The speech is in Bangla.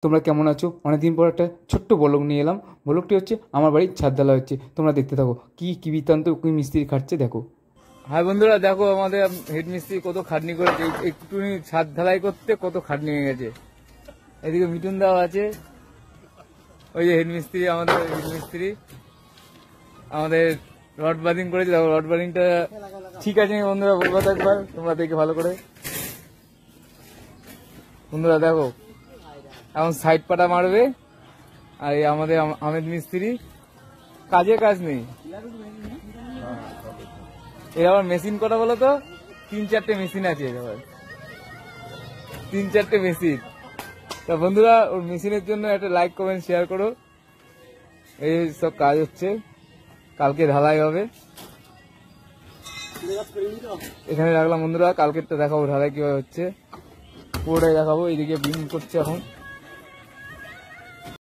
তোমরা কেমন আছো? অনেকদিন পর একটা ছোট্ট ব্লগ নিয়ে এলাম। ব্লগটি হচ্ছে আমার বাড়ির ছাদ ঢালাই হচ্ছে, তোমরা দেখতে থাকো কি বৃত্তান্ত কি মিস্ত্রি খাটছে দেখো। হাই বন্ধুরা, দেখো আমাদের হেড মিস্ত্রি কত খাটনি করেছে, একটুখানি ছাদ ঢালাই করতে কত খাটনি হয়ে গেছে। এদিকে মিঠুন দাও আছে, ওই যে হেড মিস্ত্রি, আমাদের হেড মিস্ত্রি আমাদের রড বারিং করেছে। দেখো রড বারিংটা ঠিক আছে বন্ধুরা, বলবো তো একবার, তোমরা দেখে ভালো করে। বন্ধুরা দেখো এখন সাইড পাটা মারবে, আর এই আমাদের আহমেদ মিস্ত্রি কাজে কাজ নেই। এর আবার মেশিন কটা বলো তো? 3-4টে মেশিন আছে, আবার 3-4টে মেশিন। তা বন্ধুরা ওর মেশিনের জন্য একটা লাইক কমেন্ট শেয়ার করো। এই সব কাজ হচ্ছে, কালকে ঢালাই হবে। এখানে রাখলাম বন্ধুরা, কালকেরটা দেখাবো ঢালাই কিভাবে হচ্ছে, পুরোটাই দেখাবো। এইদিকে বিম করছে এখন।